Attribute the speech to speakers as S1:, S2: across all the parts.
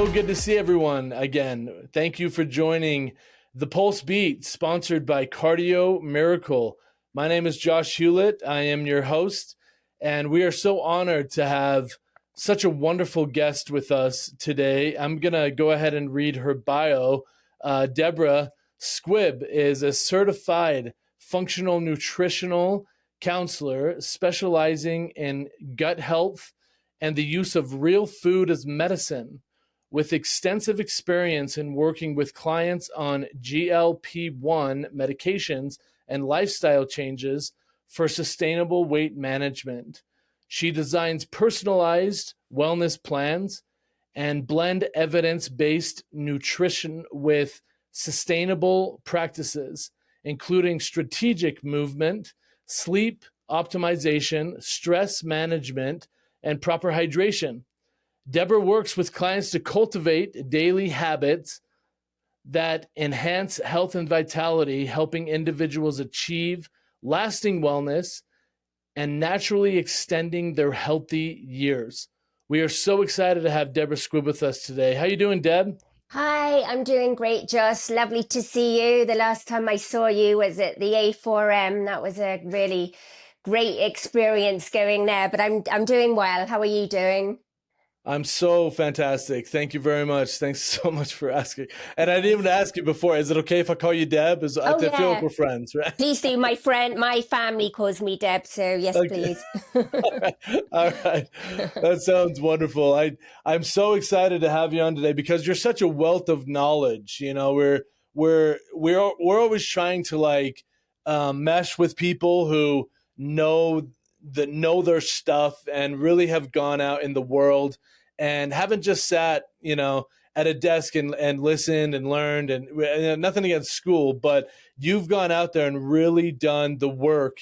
S1: so good to see everyone again. Thank you for joining the Pulsebeat, sponsored by Cardio Miracle. My name is Josh Hewlett. I am your host, and we are so honored to have such a wonderful guest with us today. I'm going to go ahead and read her bio. Deborah Squibb is a certified functional nutritional counselor specializing in gut health and the use of real food as medicine, with extensive experience in working with clients on GLP-1 medications and lifestyle changes for sustainable weight management. She designs personalized wellness plans and blend evidence-based nutrition with sustainable practices, including strategic movement, sleep optimization, stress management, and proper hydration. Deborah works with clients to cultivate daily habits that enhance health and vitality, helping individuals achieve lasting wellness and naturally extending their healthy years. We are so excited to have Deborah Squibb with us today. How you doing, Deb?
S2: Hi, I'm doing great, Josh. Lovely to see you. The last time I saw you was at the A4M. That was a really great experience going there, but I'm doing well. How are you doing?
S1: I'm so fantastic. Thank you very much. Thanks so much for asking. And I didn't even ask you before. Is it okay if I call you Deb? I
S2: Oh
S1: feel like
S2: yeah,
S1: we're friends, right?
S2: please do. My family calls me Deb, so yes,
S1: Okay.
S2: please.
S1: All right. That sounds wonderful. I'm so excited to have you on today because you're such a wealth of knowledge. You know, we're always trying to mesh with people who know their stuff and really have gone out in the world and haven't just sat, at a desk and listened and learned and nothing against school, but you've gone out there and really done the work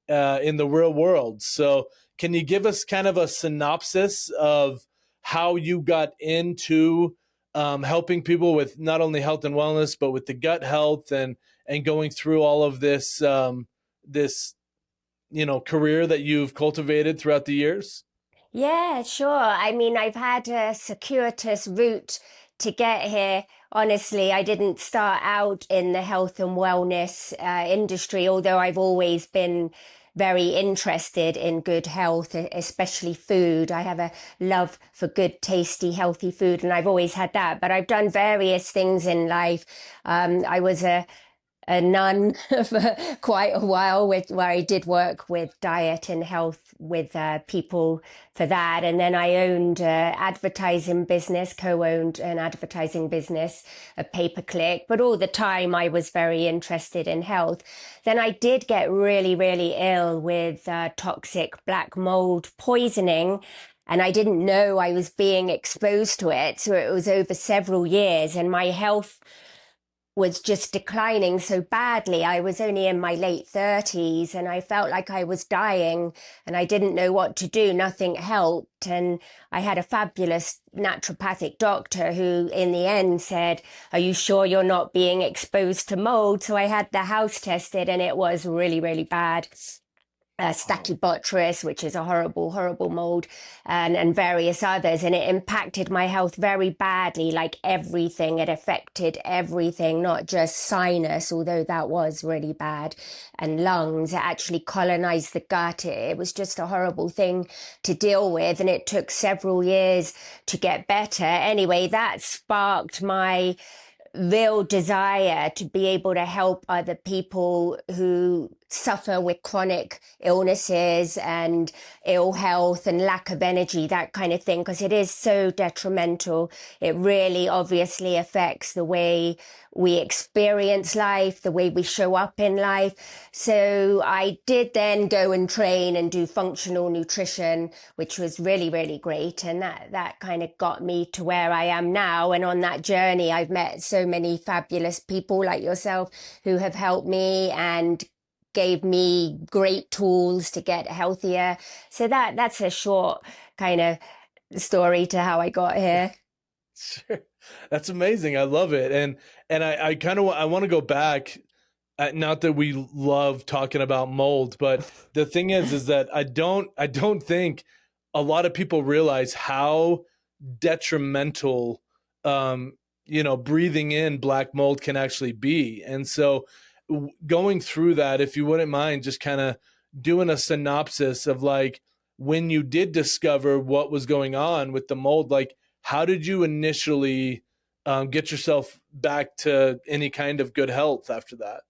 S1: in the real world. So can you give us kind of a synopsis of how you got into helping people with not only health and wellness, but with the gut health and going through all of this career that you've cultivated throughout the years?
S2: Yeah, sure. I mean, I've had a circuitous route to get here. Honestly, I didn't start out in the health and wellness industry, although I've always been very interested in good health, especially food. I have a love for good, tasty, healthy food, and I've always had that. But I've done various things in life. I was a nun for quite a while where I did work with diet and health with people for that. And then I owned advertising business, co-owned an advertising business, a pay-per-click. But all the time I was very interested in health. Then I did get really, really ill with toxic black mold poisoning. And I didn't know I was being exposed to it. So it was over several years, and my health was just declining so badly. I was only in my late 30s and I felt like I was dying and I didn't know what to do. Nothing helped. And I had a fabulous naturopathic doctor who in the end said, "Are you sure you're not being exposed to mold?" So I had the house tested and it was really, really bad. Stachybotrys, which is a horrible, horrible mold, and various others. And it impacted my health very badly, like everything. It affected everything, not just sinus, although that was really bad, and lungs. It actually colonized the gut. It was just a horrible thing to deal with. And it took several years to get better. Anyway, that sparked my real desire to be able to help other people who suffer with chronic illnesses and ill health and lack of energy, that kind of thing, because it is so detrimental. It really obviously affects the way we experience life, the way we show up in life. So I did then go and train and do functional nutrition, which was really, really great. And that kind of got me to where I am now. And on that journey, I've met so many fabulous people like yourself who have helped me and gave me great tools to get healthier. So that's a short kind of story to how I got here.
S1: Sure. That's amazing. I love it. And I kind of I want to go back. Not that we love talking about mold, but the thing is that I don't think a lot of people realize how detrimental breathing in black mold can actually be. And so going through that, if you wouldn't mind just kind of doing a synopsis of like when you did discover what was going on with the mold, like how did you initially get yourself back to any kind of good health after that?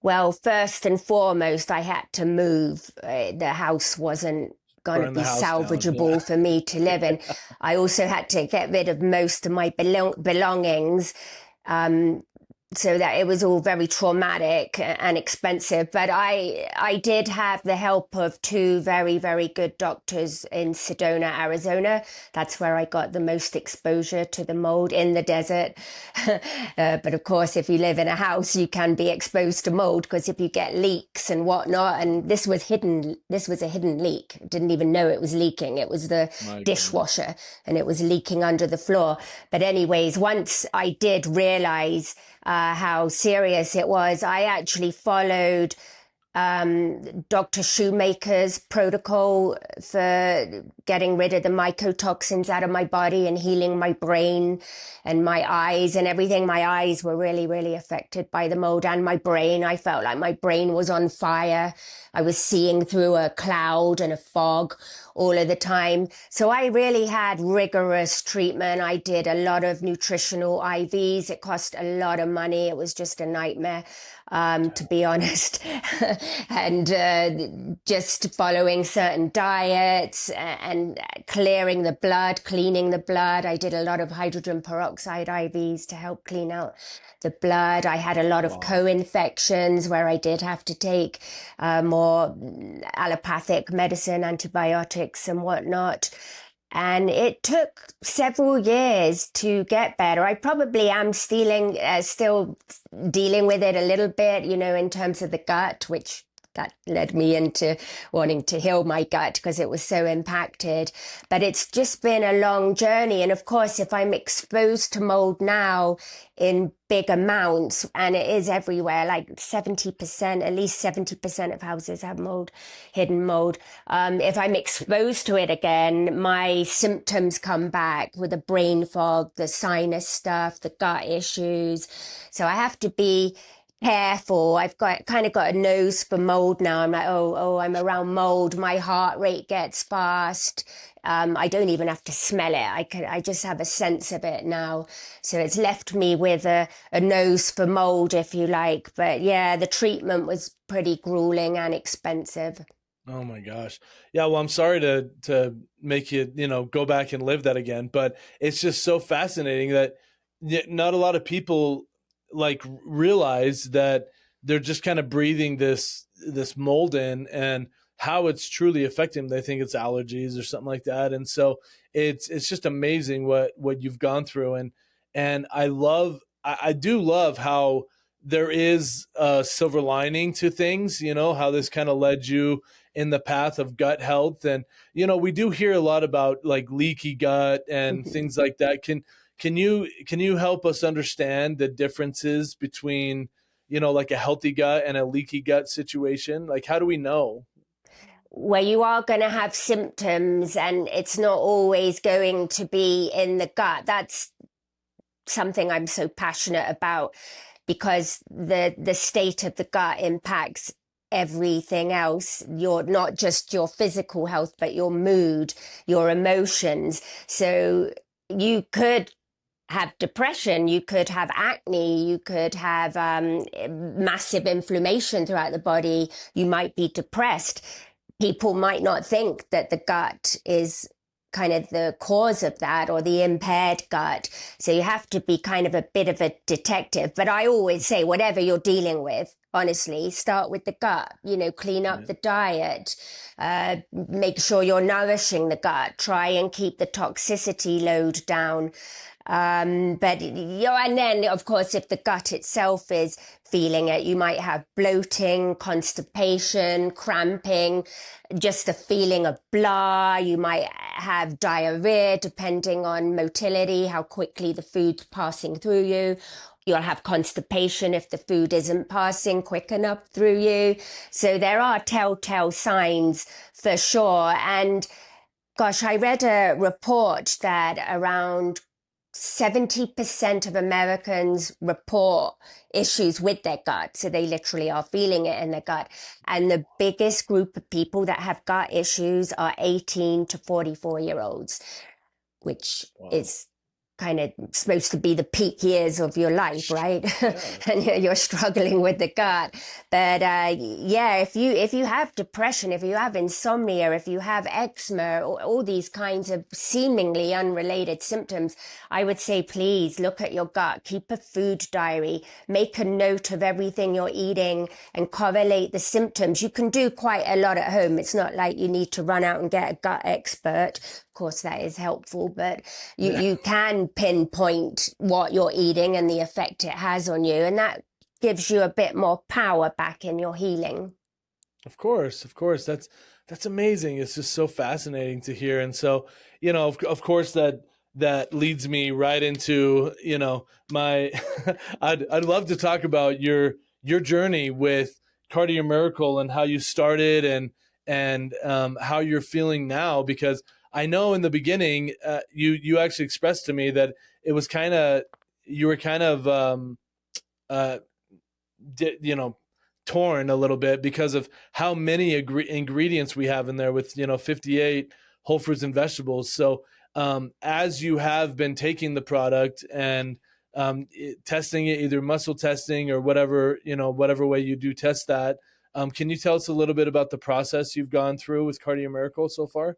S2: Well, first and foremost, I had to move. The house wasn't going to
S1: Burn the
S2: be
S1: house down. Yeah.
S2: salvageable for me to live in. I also had to get rid of most of my belongings. Um, so that it was all very traumatic and expensive. But I did have the help of two very, very good doctors in Sedona, Arizona. That's where I got the most exposure to the mold in the desert. But of course, if you live in a house, you can be exposed to mold because if you get leaks and whatnot, and this was a hidden leak. Didn't even know it was leaking. It was the
S1: My goodness.
S2: dishwasher and it was leaking under the floor. But anyways, once I did realize how serious it was, I actually followed Dr. Shoemaker's protocol for getting rid of the mycotoxins out of my body and healing my brain and my eyes and everything. My eyes were really, really affected by the mold, and my brain. I felt like my brain was on fire. I was seeing through a cloud and a fog all of the time. So I really had rigorous treatment. I did a lot of nutritional IVs. It cost a lot of money. It was just a nightmare, to be honest. And just following certain diets and clearing the blood, cleaning the blood. I did a lot of hydrogen peroxide IVs to help clean out the blood. I had a lot of
S1: Wow.
S2: co-infections where I did have to take more allopathic medicine, antibiotics and whatnot. And it took several years to get better. I probably am still dealing with it a little bit, in terms of the gut, which that led me into wanting to heal my gut because it was so impacted. But it's just been a long journey. And of course, if I'm exposed to mold now in big amounts, and it is everywhere, like 70%, at least 70% of houses have mold, hidden mold. If I'm exposed to it again, my symptoms come back with the brain fog, the sinus stuff, the gut issues. So I have to be careful. I've got a nose for mold now. I'm like, oh, I'm around mold. My heart rate gets fast. I don't even have to smell it. I just have a sense of it now. So it's left me with a nose for mold, if you like. But yeah, the treatment was pretty grueling and expensive.
S1: Oh my gosh. Yeah, well, I'm sorry to make you, go back and live that again, but it's just so fascinating that not a lot of people like realize that they're just kind of breathing this mold in and how it's truly affecting them. They think it's allergies or something like that. And so it's just amazing what you've gone through. And I do love how there is a silver lining to things, how this kind of led you in the path of gut health. And, we do hear a lot about like leaky gut and things like that. Can you help us understand the differences between, like a healthy gut and a leaky gut situation? Like, how do we know?
S2: Where you are going to have symptoms and it's not always going to be in the gut. That's something I'm so passionate about because the state of the gut impacts everything else. You're not just your physical health, but your mood, your emotions. So you could have depression, you could have acne, you could have massive inflammation throughout the body, you might be depressed. People might not think that the gut is kind of the cause of that or the impaired gut. So you have to be kind of a bit of a detective. But I always say, whatever you're dealing with, honestly, start with the gut, clean up
S1: Yeah.
S2: the diet, make sure you're nourishing the gut, try and keep the toxicity load down. But and then of course, if the gut itself is feeling it, you might have bloating, constipation, cramping, just a feeling of blah. You might have diarrhea, depending on motility, how quickly the food's passing through you. You'll have constipation if the food isn't passing quick enough through you. So there are telltale signs for sure. And gosh, I read a report that around 70% of Americans report issues with their gut. So they literally are feeling it in their gut. And the biggest group of people that have gut issues are 18 to 44-year-olds, which
S1: Wow.
S2: is kind of supposed to be the peak years of your life, right?
S1: Yeah.
S2: And you're struggling with the gut. But yeah, if you have depression, if you have insomnia, if you have eczema, all these kinds of seemingly unrelated symptoms, I would say please look at your gut, keep a food diary, make a note of everything you're eating and correlate the symptoms. You can do quite a lot at home. It's not like you need to run out and get a gut expert. Of course, that is helpful, but
S1: Yeah.
S2: you can pinpoint what you're eating and the effect it has on you. And that gives you a bit more power back in your healing.
S1: Of course, of course. That's amazing. It's just so fascinating to hear. And so, of course that leads me right into, my I'd love to talk about your journey with Cardio Miracle and how you started and how you're feeling now, because I know in the beginning you actually expressed to me that it was you were kind of uh you know torn a little bit because of how many ingredients we have in there with 58 whole fruits and vegetables. So as you have been taking the product and testing it, either muscle testing or whatever way you do test that, can you tell us a little bit about the process you've gone through with Cardio Miracle so far?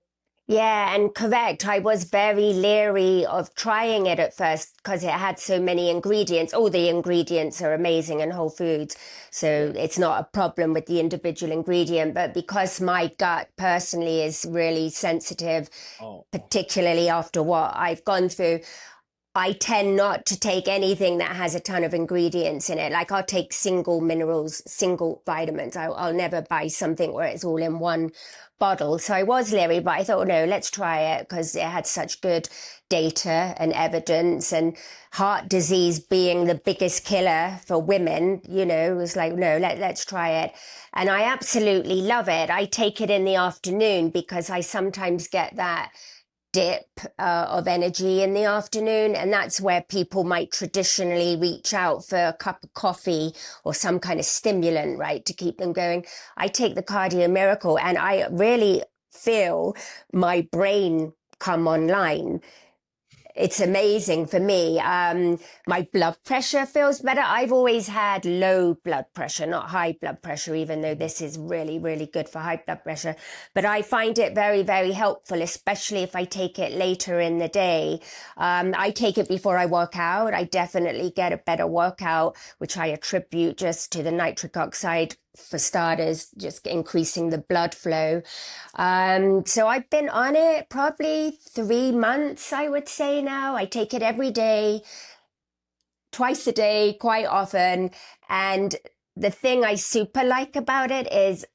S2: Yeah, and correct. I was very leery of trying it at first because it had so many ingredients. All the ingredients are amazing in Whole Foods,
S1: Yeah.
S2: so it's not a problem with the individual ingredient. But because my gut personally is really sensitive,
S1: Oh,
S2: particularly after what I've gone through, I tend not to take anything that has a ton of ingredients in it. Like I'll take single minerals, single vitamins. I'll never buy something where it's all in one bottle. So I was leery, but I thought, no, let's try it because it had such good data and evidence, and heart disease being the biggest killer for women, it was like, no, let's try it. And I absolutely love it. I take it in the afternoon because I sometimes get that dip of energy in the afternoon, and that's where people might traditionally reach out for a cup of coffee or some kind of stimulant, right, to keep them going. I take the Cardio Miracle and I really feel my brain come online. It's amazing for me. My blood pressure feels better. I've always had low blood pressure, not high blood pressure, even though this is really, really good for high blood pressure. But I find it very, very helpful, especially if I take it later in the day. I take it before I work out. I definitely get a better workout, which I attribute just to the nitric oxide, for starters, just increasing the blood flow. So I've been on it probably 3 months, I would say now. I take it every day, twice a day, quite often. And the thing I super like about it is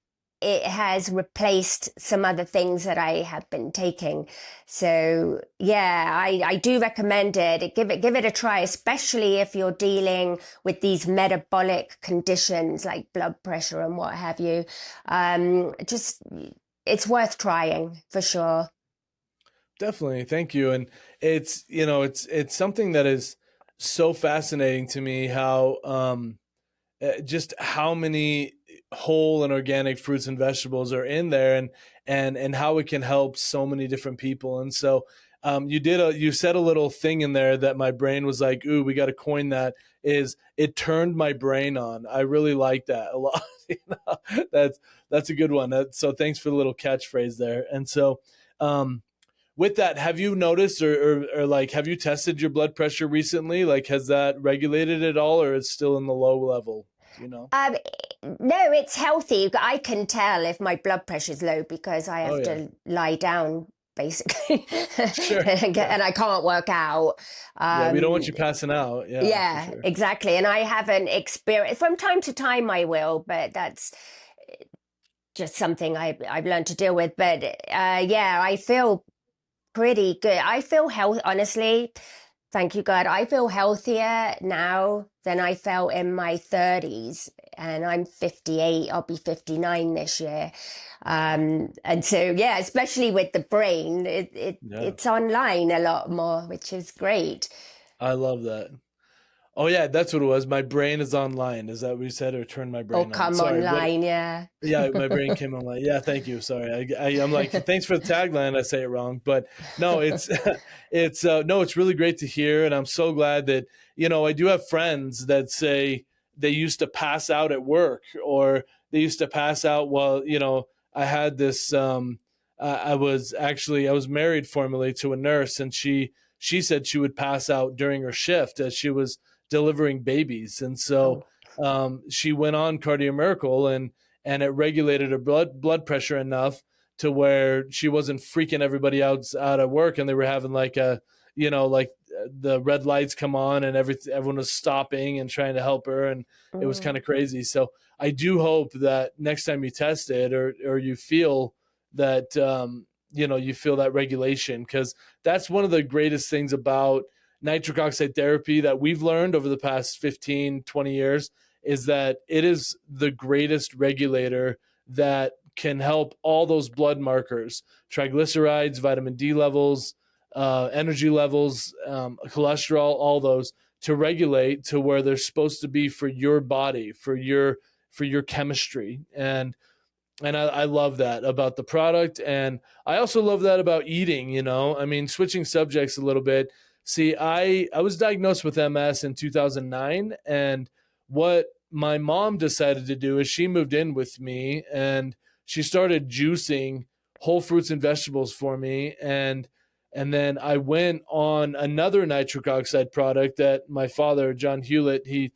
S2: it has replaced some other things that I have been taking. So yeah, I do recommend it. Give it a try, especially if you're dealing with these metabolic conditions like blood pressure and what have you. Just it's worth trying for sure.
S1: definitely. Thank you. And it's something that is so fascinating to me how just how many whole and organic fruits and vegetables are in there, and how it can help so many different people. And so you said a little thing in there that my brain was like, ooh, we got to coin that. Is it turned my brain on? I really like that a lot. That's a good one. So thanks for the little catchphrase there. And so with that, have you noticed or like, have you tested your blood pressure recently? Like, has that regulated at all, or it's still in the low level? Do you know?
S2: Um, no, it's healthy. I can tell if my blood pressure is low because I
S1: Oh
S2: have
S1: yeah,
S2: to lie down basically
S1: sure. Yeah,
S2: and I can't work out.
S1: yeah. We don't want
S2: Um,
S1: you passing out. Yeah, for
S2: yeah,
S1: sure.
S2: exactly. And I haven't experienced, from time to time I will, but that's just something I've learned to deal with. But yeah, I feel pretty good. I feel health, honestly. Thank you, God. I feel healthier now than I felt in my 30s. and I'm 58. I'll be 59 this year. And so, yeah, especially with the brain,
S1: Yeah,
S2: it's online a lot more, which is great.
S1: I love that. Oh yeah, that's what it was. My brain is online. Is that what you said, or turn my
S2: Or
S1: brain on?
S2: come
S1: Sorry, what?
S2: online, yeah.
S1: Yeah, my brain came on like, yeah, thank you. Sorry. I'm like, thanks for the tagline. I say it wrong, but no, it's, no, it's really great to hear. And I'm so glad that, I do have friends that say they used to pass out at work, or they used to pass out while, I had this, I was married formerly to a nurse, and she said she would pass out during her shift as she was delivering babies. And so,
S2: Oh,
S1: she went on Cardio Miracle, and it regulated her blood pressure enough to where she wasn't freaking everybody out at work, and they were having like like the red lights come on, and everyone was stopping and trying to help her, and it was kind
S2: mm.
S1: of crazy. So I do hope that next time you test it, or you feel that you feel that regulation, because that's one of the greatest things about nitric oxide therapy that we've learned over the past 15-20 years, is that it is the greatest regulator that can help all those blood markers, triglycerides, vitamin D levels, energy levels, cholesterol, all those, to regulate to where they're supposed to be for your body, for your chemistry. And I love that about the product. And I also love that about eating, I mean, switching subjects a little bit. See, I was diagnosed with MS in 2009. And what my mom decided to do is she moved in with me, and she started juicing whole fruits and vegetables for me. And then I went on another nitric oxide product that my father, John Hewlett, he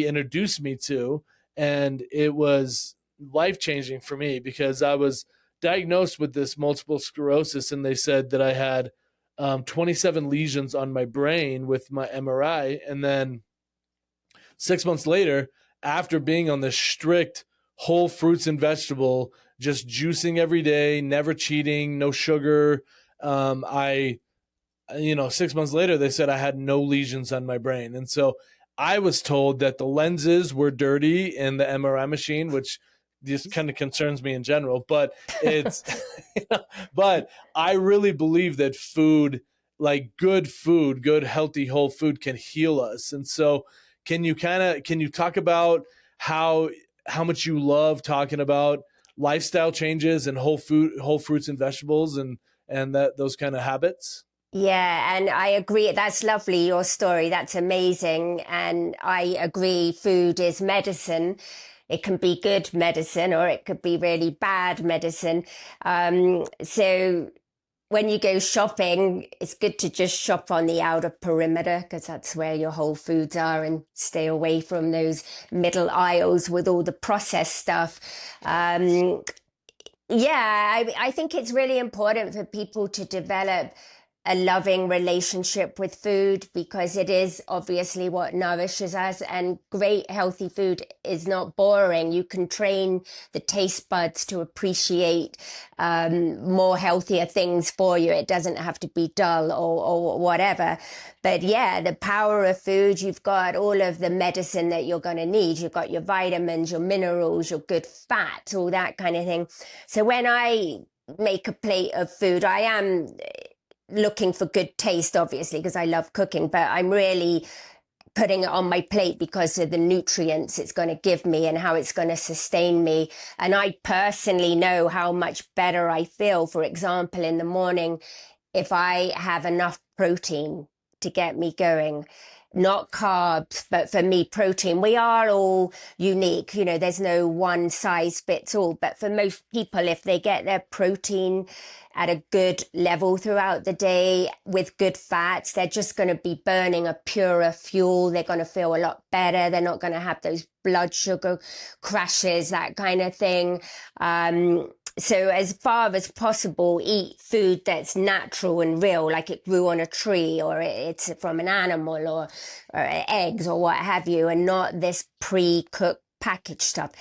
S1: introduced me to. And it was life changing for me, because I was diagnosed with this multiple sclerosis, and they said that I had 27 lesions on my brain with my MRI. And then 6 months later, after being on this strict whole fruits and vegetable, just juicing every day, never cheating, no sugar, I 6 months later, they said I had no lesions on my brain. And so I was told that the lenses were dirty in the MRI machine, which just kind of concerns me in general. But it's, but I really believe that food, like good food, good, healthy, whole food, can heal us. And so, can you talk about how, much you love talking about lifestyle changes and whole fruits and vegetables, and that those kind of habits?
S2: Yeah, and I agree. That's lovely, your story. That's amazing. And I agree, food is medicine. It can be good medicine or it could be really bad medicine. So when you go shopping, it's good to just shop on the outer perimeter because that's where your whole foods are, and stay away from those middle aisles with all the processed stuff. Um, yeah, I think it's really important for people to develop a loving relationship with food because it is obviously what nourishes us. And great, healthy food is not boring. You can train the taste buds to appreciate more healthier things for you. It doesn't have to be dull or whatever. But yeah, the power of food, you've got all of the medicine that you're going to need. You've got your vitamins, your minerals, your good fats, all that kind of thing. So when I make a plate of food, I am looking for good taste, obviously, because I love cooking, but I'm really putting it on my plate because of the nutrients it's going to give me and how it's going to sustain me. And I personally know how much better I feel, for example, in the morning, if I have enough protein to get me going. Not carbs, but for me, protein. We are all unique. There's no one size fits all. But for most people, if they get their protein at a good level throughout the day with good fats, they're just going to be burning a purer fuel. They're going to feel a lot better. They're not going to have those blood sugar crashes, that kind of thing. So as far as possible, eat food that's natural and real, like it grew on a tree or it's from an animal or eggs or what have you, and not this pre-cooked packaged stuff.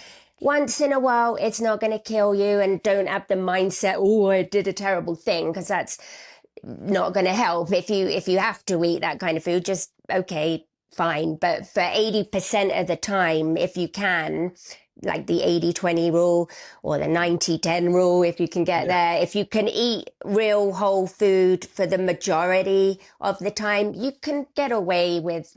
S2: Once in a while, it's not going to kill you, and don't have the mindset, oh, I did a terrible thing, because that's not going to help. If you have to eat that kind of food, just okay, fine. But for 80% of the time, if you can, like the 80-20 rule or the 90-10 rule, if you can get
S1: Yeah.
S2: there, if you can eat real whole food for the majority of the time, you can get away with,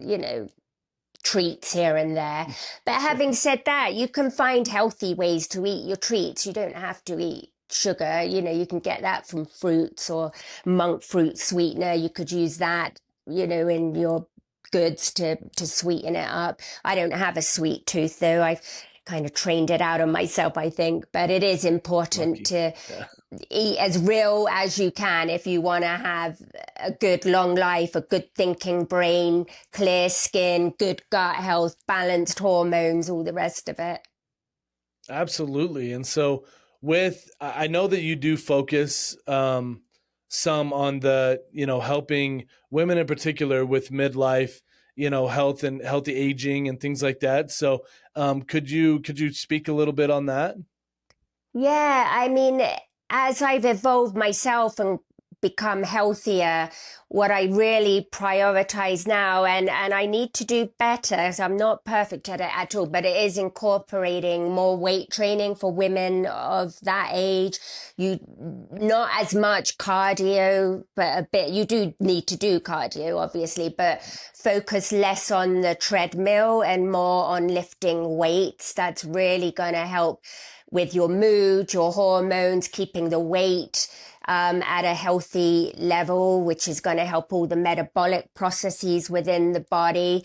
S2: treats here and there. But
S1: Sure.
S2: having said that, you can find healthy ways to eat your treats. You don't have to eat sugar. You can get that from fruits or monk fruit sweetener. You could use that, in your goods to sweeten it up. I don't have a sweet tooth though. I've kind of trained it out on myself, I think. But it is important
S1: Lucky.
S2: to
S1: Yeah.
S2: eat as real as you can if you want to have a good long life, a good thinking brain, clear skin, good gut health, balanced hormones, all the rest of it.
S1: Absolutely. And so I know that you do focus some on the, helping women in particular with midlife, health and healthy aging and things like that. So could you speak a little bit on that?
S2: Yeah, I mean, as I've evolved myself and become healthier, what I really prioritize now, and I need to do better, so I'm not perfect at it at all, but it is incorporating more weight training for women of that age. You not as much cardio, but a bit. You do need to do cardio, obviously, but focus less on the treadmill and more on lifting weights. That's really going to help with your mood, your hormones, keeping the weight at a healthy level, which is going to help all the metabolic processes within the body.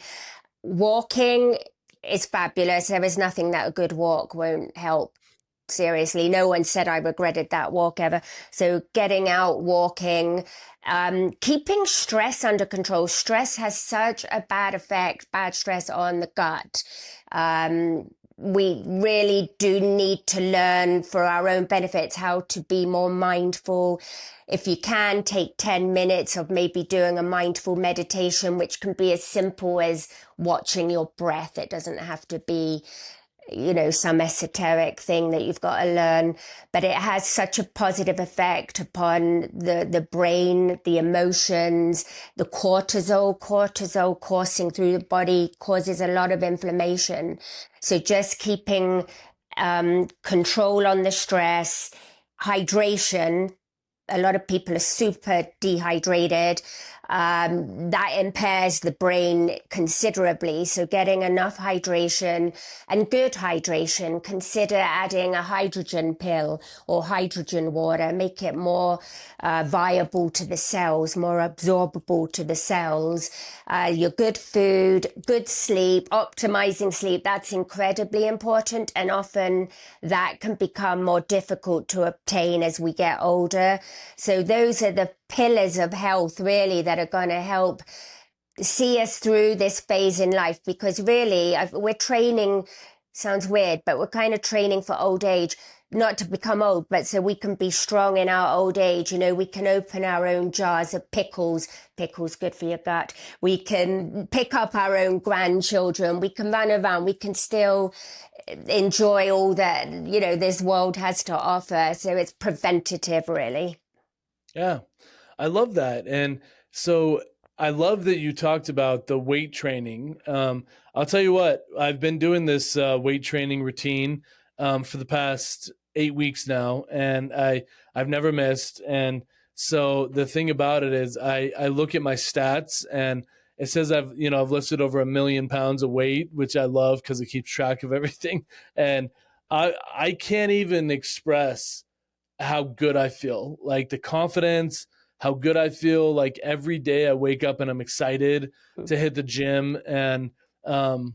S2: Walking is fabulous. There is nothing that a good walk won't help. Seriously, no one said I regretted that walk ever. So getting out, walking, keeping stress under control. Stress has such a bad effect, bad stress on the gut. We really do need to learn for our own benefits how to be more mindful. If you can, take 10 minutes of maybe doing a mindful meditation, which can be as simple as watching your breath. It doesn't have to be some esoteric thing that you've got to learn, but it has such a positive effect upon the brain, the emotions, the cortisol coursing through the body causes a lot of inflammation. So just keeping control on the stress, hydration. A lot of people are super dehydrated. That impairs the brain considerably. So getting enough hydration and good hydration, consider adding a hydrogen pill or hydrogen water, make it more viable to the cells, more absorbable to the cells. Your good food, good sleep, optimizing sleep, that's incredibly important. And often that can become more difficult to obtain as we get older. So those are the pillars of health really that are going to help see us through this phase in life, because really we're training, sounds weird, but we're kind of training for old age, not to become old, but so we can be strong in our old age. We can open our own jars of pickles good for your gut. We can pick up our own grandchildren, we can run around, we can still enjoy all that this world has to offer. So it's preventative really.
S1: Yeah, I love that. And so I love that you talked about the weight training. I'll tell you what, I've been doing this weight training routine for the past 8 weeks now, and I've never missed. And so the thing about it is I look at my stats and it says I've lifted over 1,000,000 pounds of weight, which I love because it keeps track of everything. And I can't even express how good I feel, like the confidence, how good I feel. Like every day I wake up and I'm excited to hit the gym. And um,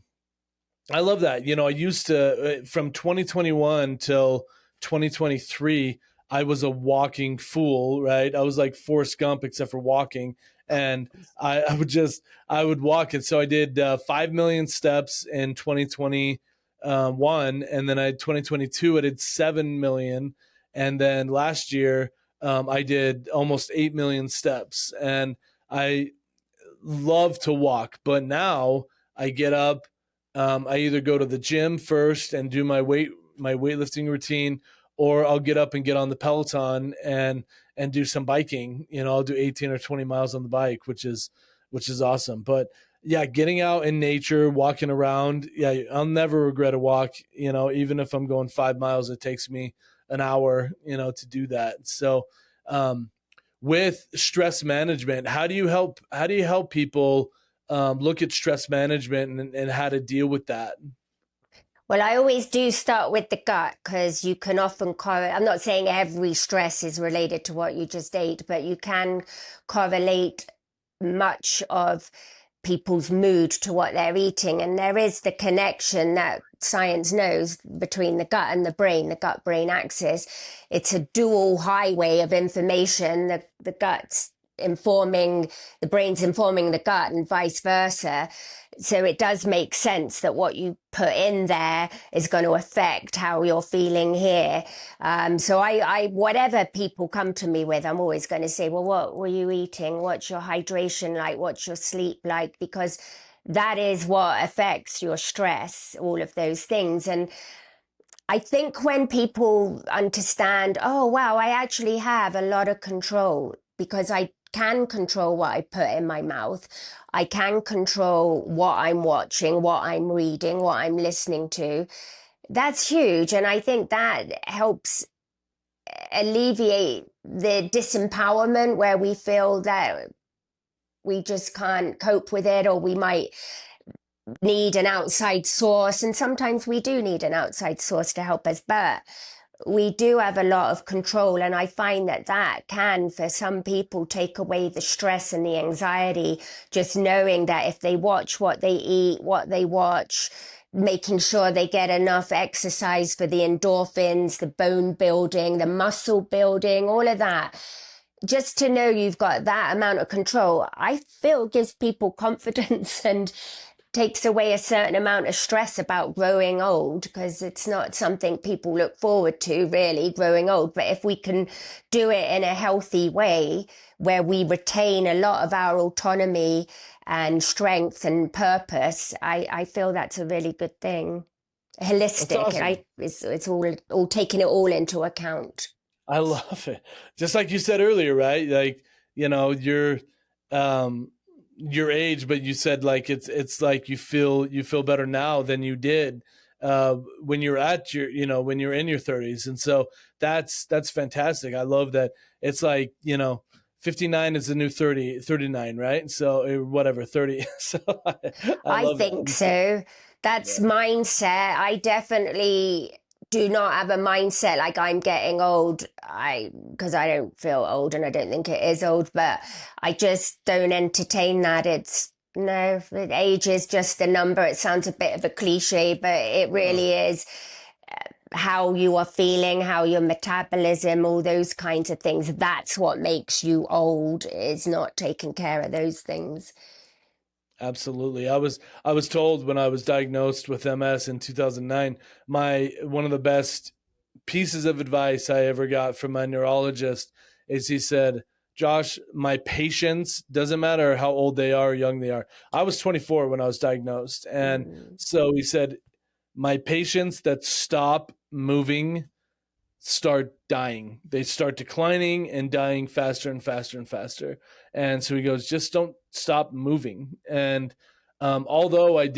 S1: I love that. I used to, from 2021 till 2023, I was a walking fool, right? I was like Forrest Gump, except for walking. And I would walk it. So I did 5 million steps in 2021. And then 2022, I did 7 million. And then last year, I did almost 8 million steps. And I love to walk, but now I get up. I either go to the gym first and do my weightlifting routine, or I'll get up and get on the Peloton and do some biking. I'll do 18 or 20 miles on the bike, which is awesome. But yeah, getting out in nature, walking around. Yeah, I'll never regret a walk. Even if I'm going 5 miles, it takes me an hour, to do that. So, um, with stress management, how do you help people look at stress management and how to deal with that?
S2: Well, I always do start with the gut because you can often I'm not saying every stress is related to what you just ate, but you can correlate much of people's mood to what they're eating. And there is the connection that science knows between the gut and the gut brain axis. It's a dual highway of information. The gut's informing, the brain's informing the gut and vice versa. So it does make sense that what you put in there is going to affect how you're feeling here. So whatever people come to me with, I'm always going to say, well, what were you eating? What's your hydration like? What's your sleep like? Because that is what affects your stress, all of those things. And I think when people understand, oh, wow, I actually have a lot of control because I can control what I put in my mouth. I can control what I'm watching, what I'm reading, what I'm listening to. That's huge. And I think that helps alleviate the disempowerment where we feel that we just can't cope with it, or we might need an outside source. And sometimes we do need an outside source to help us, but we do have a lot of control. And I find that can, for some people, take away the stress and the anxiety, just knowing that if they watch what they eat, what they watch, making sure they get enough exercise for the endorphins, the bone building, the muscle building, all of that. Just to know you've got that amount of control, I feel gives people confidence and takes away a certain amount of stress about growing old, because it's not something people look forward to, really, growing old. But if we can do it in a healthy way where we retain a lot of our autonomy and strength and purpose, I feel that's a really good thing.
S1: That's
S2: Holistic,
S1: awesome.
S2: it's all taking it all into account.
S1: I love it. Just like you said earlier, right? Like, um your age, but you said like it's like you feel better now than you did when you're at when you're in your 30s. And so that's fantastic. I love that. It's like, 59 is the new 39, right? So whatever, 30. So I
S2: I
S1: love that.
S2: think
S1: And so,
S2: so. That's
S1: yeah.
S2: mindset. I definitely do not have a mindset like I'm getting old. Because I don't feel old and I don't think it is old, but I just don't entertain that. It's no, age is just a number. It sounds a bit of a cliche, but it
S1: Uh,
S2: really is how you are feeling, how your metabolism, all those kinds of things. That's what makes you old, is not taking care of those things.
S1: Absolutely. I was told when I was diagnosed with MS in 2009, my one of the best pieces of advice I ever got from my neurologist is he said, "Josh, my patients, doesn't matter how old they are or young they are." I was 24 when I was diagnosed, and
S2: Mm.
S1: so he said, "My patients that stop moving start dying. They start declining and dying faster and faster and faster." And so he goes, just don't stop moving. And although I've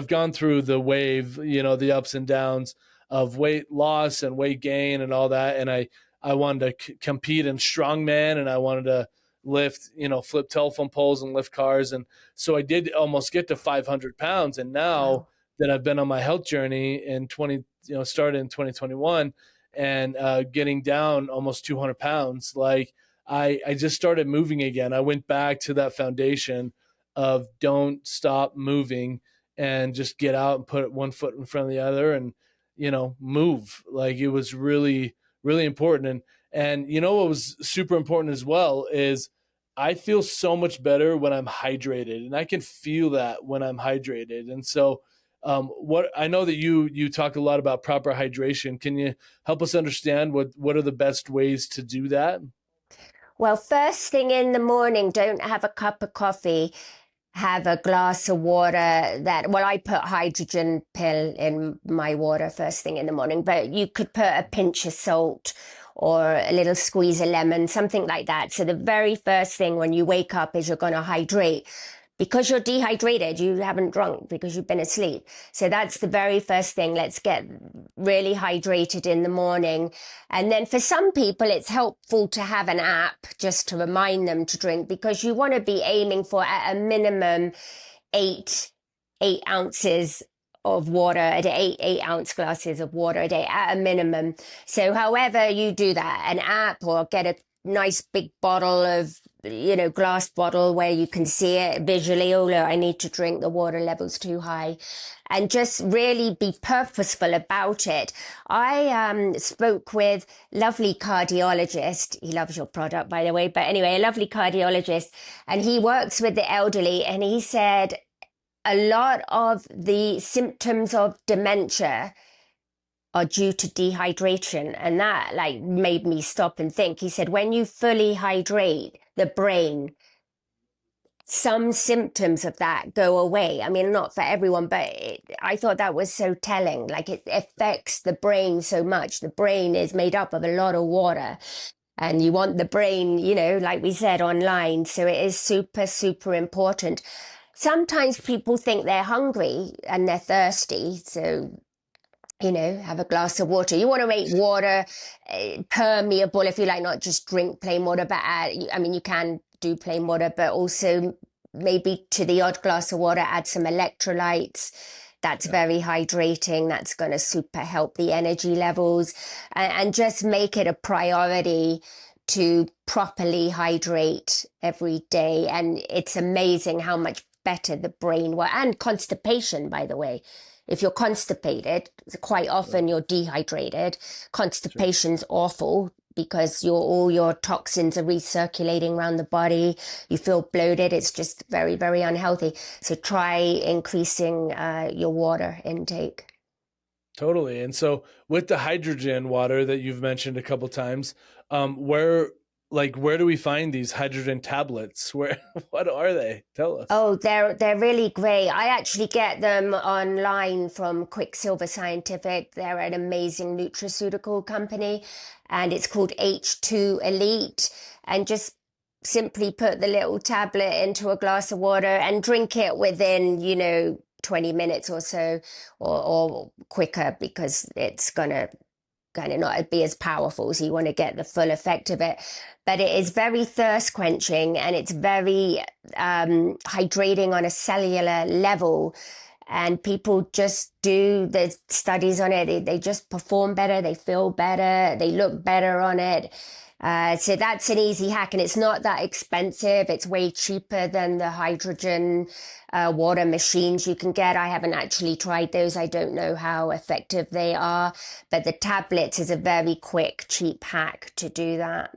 S1: gone through the wave, the ups and downs of weight loss and weight gain and all that. And I wanted to compete in strongman, and I wanted to lift, flip telephone poles and lift cars. And so I did almost get to 500 pounds. And now
S2: Wow.
S1: that I've been on my health journey in started in 2021, and getting down almost 200 pounds, like I just started moving again. I went back to that foundation of don't stop moving, and just get out and put one foot in front of the other, and move. Like, it was really, really important. And what was super important as well is I feel so much better when I'm hydrated, and I can feel that when I'm hydrated. And so what I know that you talk a lot about proper hydration. Can you help us understand what are the best ways to do that?
S2: Well, first thing in the morning, don't have a cup of coffee. Have a glass of water well, I put hydrogen pill in my water first thing in the morning, but you could put a pinch of salt or a little squeeze of lemon, something like that. So the very first thing when you wake up is you're going to hydrate. Because you're dehydrated, you haven't drunk because you've been asleep. So that's the very first thing. Let's get really hydrated in the morning. And then for some people, it's helpful to have an app just to remind them to drink, because you want to be aiming for at a minimum eight ounces of water a day, 8 ounce glasses of water a day at a minimum. So however you do that, an app, or get a nice big bottle of, glass bottle where you can see it visually. Oh, look, I need to drink, the water level's too high. And just really be purposeful about it. I spoke with lovely cardiologist. He loves your product, by the way. But anyway, a lovely cardiologist, and he works with the elderly. And he said a lot of the symptoms of dementia are due to dehydration. And that made me stop and think. He said, when you fully hydrate the brain, some symptoms of that go away. I mean, not for everyone, but I thought that was so telling. Like, it affects the brain so much. The brain is made up of a lot of water, and you want the brain, like we said, online. So it is super, super important. Sometimes people think they're hungry and they're thirsty. So have a glass of water. You want to make water permeable, if you like, not just drink plain water, but you can do plain water, but also maybe to the odd glass of water, add some electrolytes. That's very hydrating. That's going to super help the energy levels, and just make it a priority to properly hydrate every day. And it's amazing how much better the brain works. And constipation, by the way. If you're constipated, quite often you're dehydrated. Constipation's awful because all your toxins are recirculating around the body. You feel bloated. It's just very, very unhealthy. So try increasing your water intake.
S1: Totally. And so with the hydrogen water that you've mentioned a couple times, where do we find these hydrogen tablets? What are they? Tell us.
S2: Oh, they're really great. I actually get them online from Quicksilver Scientific. They're an amazing nutraceutical company, and it's called H2 Elite. And just simply put the little tablet into a glass of water and drink it within, 20 minutes or so, or quicker, because it's gonna kind of not be as powerful. So you want to get the full effect of it. But it is very thirst quenching, and it's very hydrating on a cellular level. And people just do the studies on it. They just perform better. They feel better. They look better on it. So that's an easy hack, and it's not that expensive. It's way cheaper than the hydrogen water machines you can get. I haven't actually tried those. I don't know how effective they are, but the tablets is a very quick, cheap hack to do that.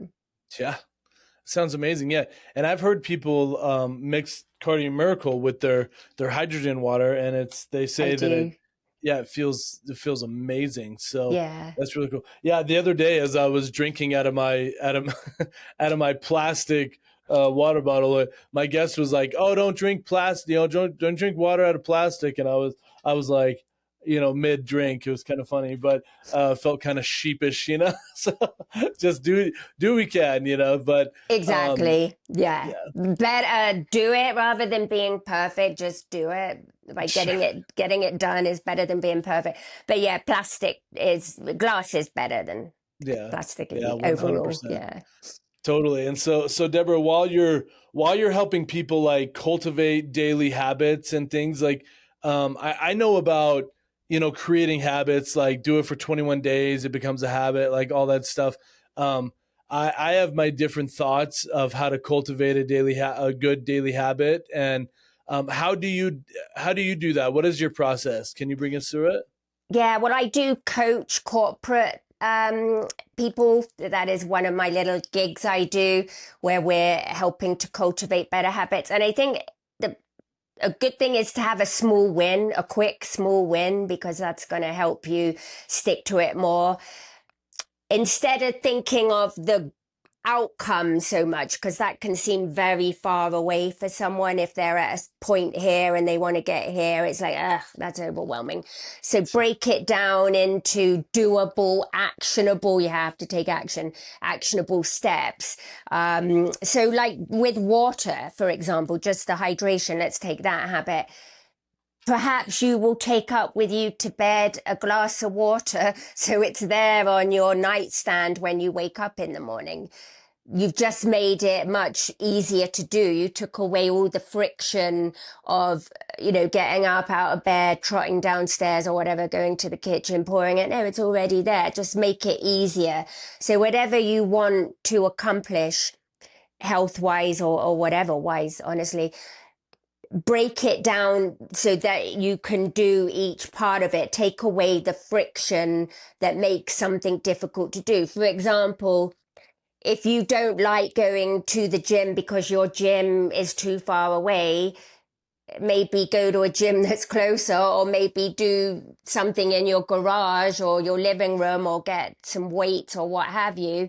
S1: Yeah, sounds amazing. Yeah, and I've heard people mix Cardio Miracle with their hydrogen water, and they say that it feels amazing. So
S2: yeah,
S1: that's really cool. Yeah, the other day as I was drinking out of my out of my plastic water bottle, my guest was like, "Oh, don't drink plastic. Don't drink water out of plastic." And I was like, mid drink. It was kind of funny, but felt kind of sheepish, So just do we can, But
S2: exactly. Yeah.
S1: yeah,
S2: Better do it rather than being perfect. Just do it. By
S1: sure.
S2: getting it done is better than being perfect. But yeah, glass is better than
S1: Yeah,
S2: plastic
S1: yeah,
S2: overall.
S1: 100%.
S2: Yeah.
S1: Totally. And so Deborah, while you're helping people like cultivate daily habits and things like, I know about, creating habits, like do it for 21 days, it becomes a habit, like all that stuff. I have my different thoughts of how to cultivate a good daily habit. And how do you do that? What is your process? Can you bring us through it?
S2: Yeah, well, I do coach corporate people. That is one of my little gigs I do, where we're helping to cultivate better habits. And I think a good thing is to have a small win, a quick small win, because that's going to help you stick to it more. Instead of thinking of the outcome so much, because that can seem very far away for someone. If they're at a point here and they want to get here, it's like, ugh, that's overwhelming. So break it down into doable, actionable, you have to take action, actionable steps. So like with water, for example, just the hydration, let's take that habit. Perhaps you will take up with you to bed a glass of water so it's there on your nightstand when you wake up in the morning. You've just made it much easier to do. You took away all the friction of, getting up out of bed, trotting downstairs or whatever, going to the kitchen, pouring it. No, it's already there. Just make it easier. So whatever you want to accomplish health wise or whatever wise, honestly, break it down so that you can do each part of it. Take away the friction that makes something difficult to do. For example, if you don't like going to the gym because your gym is too far away, maybe go to a gym that's closer, or maybe do something in your garage or your living room, or get some weights or what have you.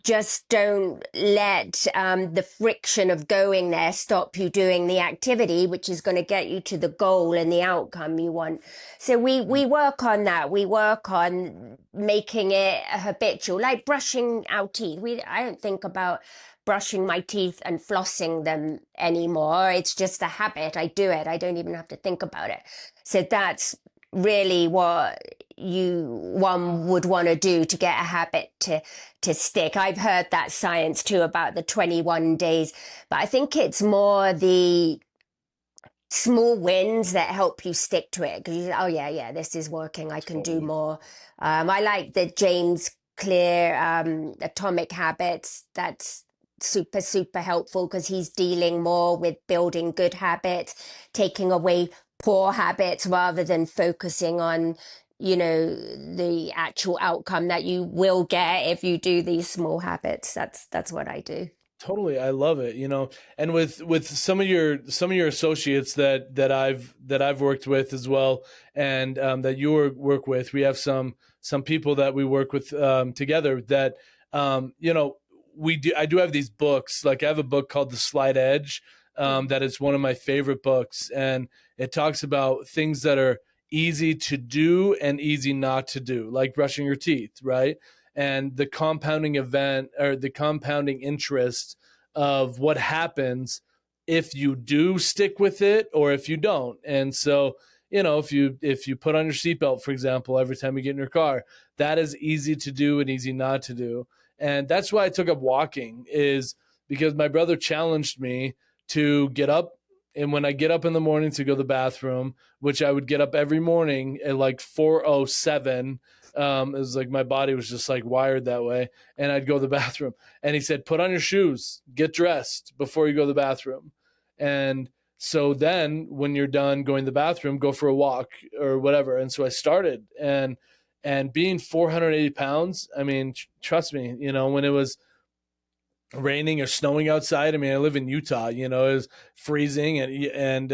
S2: Just don't let the friction of going there stop you doing the activity, which is going to get you to the goal and the outcome you want. So we work on that. We work on making it habitual, like brushing our teeth. I don't think about brushing my teeth and flossing them anymore. It's just a habit. I do it. I don't even have to think about it. So that's really what one would want to do to get a habit to stick. I've heard that science too about the 21 days, but I think it's more the small wins that help you stick to it, because oh yeah, this is working, I can do more. I like the James Clear Atomic Habits. That's super helpful, because he's dealing more with building good habits, taking away poor habits, rather than focusing on the actual outcome that you will get if you do these small habits. That's what I do.
S1: Totally, I love it. And with some of your associates that I've worked with as well, and that you work with, we have some people that we work with together that I do have these books. Like I have a book called The Slight Edge, that is one of my favorite books, and it talks about things that are easy to do and easy not to do, like brushing your teeth, right? And the compounding event, or the compounding interest of what happens if you do stick with it or if you don't. And so, if you put on your seatbelt, for example, every time you get in your car, that is easy to do and easy not to do. And that's why I took up walking, is because my brother challenged me to get up. And when I get up in the morning to go to the bathroom, which I would get up every morning at like 4:07, it was like my body was just like wired that way, and I'd go to the bathroom. And he said, put on your shoes, get dressed before you go to the bathroom. And so then when you're done going to the bathroom, go for a walk or whatever. And so I started, and being 480 pounds, I mean, trust me, when it was raining or snowing outside. I mean, I live in Utah, it was freezing, and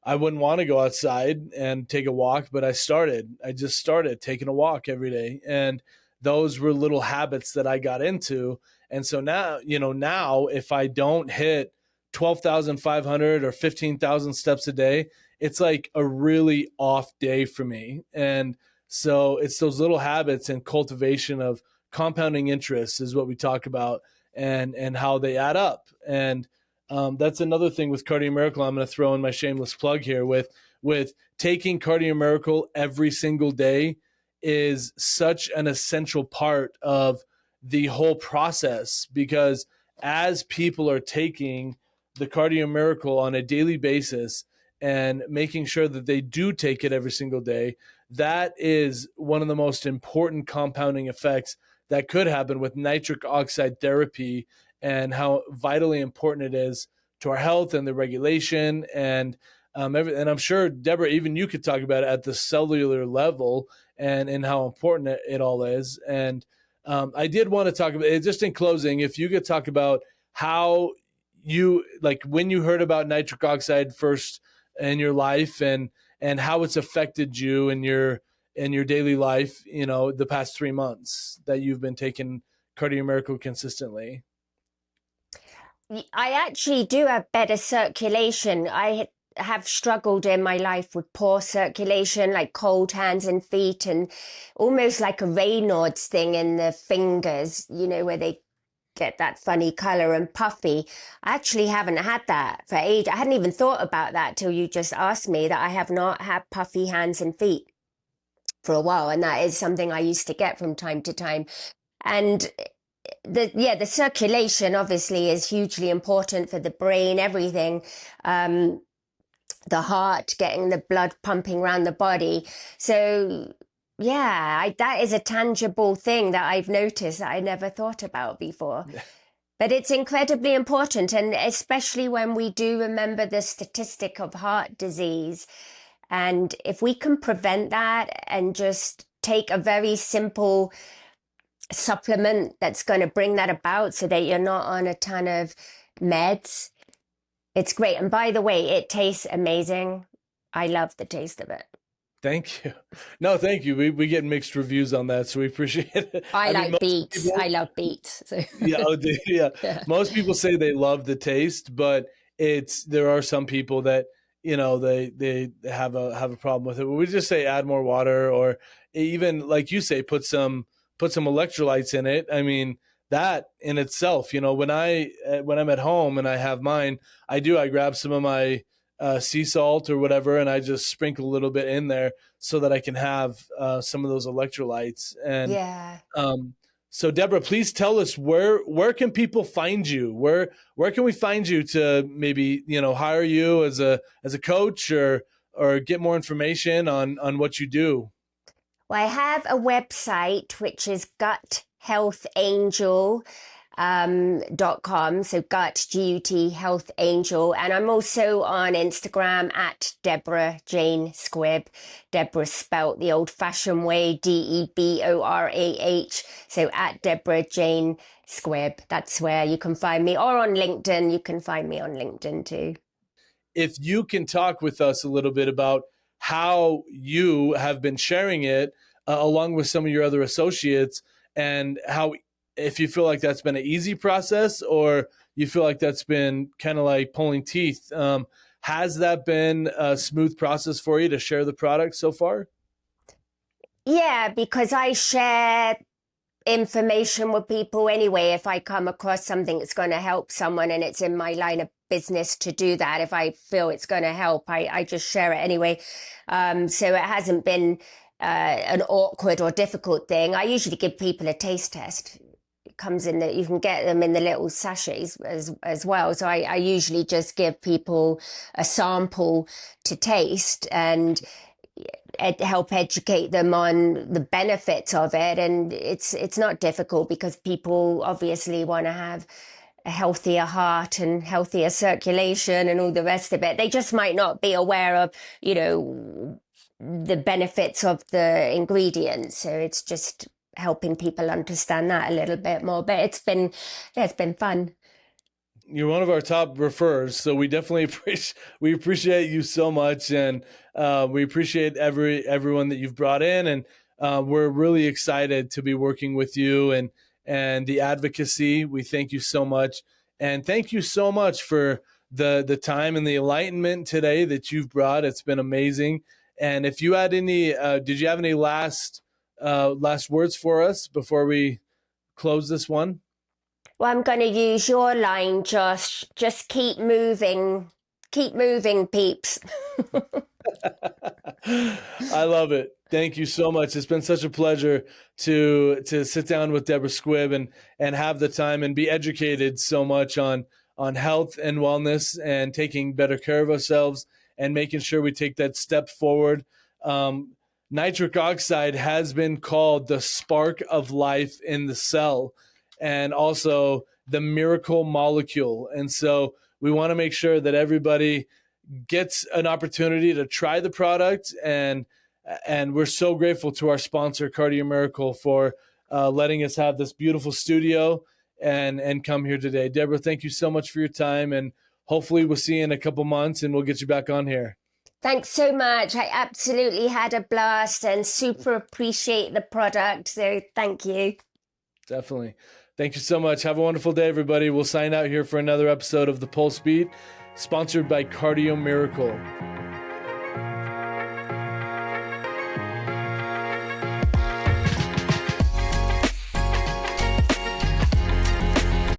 S1: I wouldn't want to go outside and take a walk, but I just started taking a walk every day. And those were little habits that I got into. And so now, now if I don't hit 12,500 or 15,000 steps a day, it's like a really off day for me. And so it's those little habits and cultivation of compounding interest is what we talk about, and how they add up. And that's another thing with Cardio Miracle. I'm going to throw in my shameless plug here with taking Cardio Miracle every single day is such an essential part of the whole process, because as people are taking the Cardio Miracle on a daily basis and making sure that they do take it every single day, that is one of the most important compounding effects that could happen with nitric oxide therapy, and how vitally important it is to our health and the regulation and and I'm sure, Deborah, even you could talk about it at the cellular level, and how important it all is. And I did want to talk about it just in closing. If you could talk about how you, like, when you heard about nitric oxide first in your life, and how it's affected you in your daily life, the past 3 months that you've been taking Cardio Miracle consistently?
S2: I actually do have better circulation. I have struggled in my life with poor circulation, like cold hands and feet, and almost like a Raynaud's thing in the fingers, where they get that funny color and puffy. I actually haven't had that for age. I hadn't even thought about that till you just asked me that I have not had puffy hands and feet for a while, and that is something I used to get from time to time. And the circulation obviously is hugely important for the brain, everything. Um, the heart, getting the blood pumping around the body. So yeah, that is a tangible thing that I've noticed that I never thought about before. But it's incredibly important, and especially when we do remember the statistic of heart disease. And if we can prevent that and just take a very simple supplement that's going to bring that about so that you're not on a ton of meds, it's great. And by the way, it tastes amazing. I love the taste of it.
S1: Thank you. No, thank you. We get mixed reviews on that, so we appreciate it.
S2: I
S1: mean,
S2: like
S1: most
S2: beets.
S1: people,
S2: I love beets. So.
S1: yeah, yeah.
S2: Yeah.
S1: Most people say they love the taste, but there are some people that they have a problem with it. But we just say add more water, or even like you say, put some electrolytes in it. I mean, that in itself, when I'm at home and I have mine, I grab some of my sea salt or whatever, and I just sprinkle a little bit in there so that I can have some of those electrolytes. And
S2: Yeah.
S1: so Deborah, please tell us where can people find you? Where can we find you to maybe hire you as a coach or get more information on what you do?
S2: Well, I have a website which is guthealthangel.com. So gut, GUT, health angel. And I'm also on Instagram at Deborah Jane Squibb. Deborah spelt the old fashioned way, DEBORAH. So at Deborah Jane Squibb. That's where you can find me. Or on LinkedIn, you can find me on LinkedIn too.
S1: If you can talk with us a little bit about how you have been sharing it along with some of your other associates, and how, if you feel like that's been an easy process or you feel like that's been kind of like pulling teeth. Has that been a smooth process for you to share the product so far?
S2: Yeah, because I share information with people anyway. If I come across something that's going to help someone and it's in my line of business to do that, if I feel it's going to help, I just share it anyway. So it hasn't been an awkward or difficult thing. I usually give people a taste test. It comes in that you can get them in the little sachets as well. So I usually just give people a sample to taste and help educate them on the benefits of it. And it's not difficult because people obviously want to have a healthier heart and healthier circulation and all the rest of it. They just might not be aware of, the benefits of the ingredients. So it's just helping people understand that a little bit more. But it's been fun.
S1: You're one of our top referrers, so we definitely appreciate you so much, and we appreciate everyone that you've brought in, and we're really excited to be working with you and the advocacy. We thank you so much, and thank you so much for the time and the enlightenment today that you've brought. It's been amazing. And if you had any, did you have any last words for us before we close this one?
S2: Well, I'm going to use your line, Josh. Just keep moving. Keep moving, peeps.
S1: I love it. Thank you so much. It's been such a pleasure to sit down with Deborah Squibb and have the time and be educated so much on health and wellness and taking better care of ourselves and making sure we take that step forward. Nitric oxide has been called the spark of life in the cell, and also the miracle molecule. And so we want to make sure that everybody gets an opportunity to try the product. And we're so grateful to our sponsor, Cardio Miracle, for letting us have this beautiful studio and come here today. Deborah, thank you so much for your time. And hopefully we'll see you in a couple months and we'll get you back on here.
S2: Thanks so much. I absolutely had a blast and super appreciate the product. So thank you.
S1: Definitely. Thank you so much. Have a wonderful day, everybody. We'll sign out here for another episode of the Pulsebeat, sponsored by Cardio Miracle.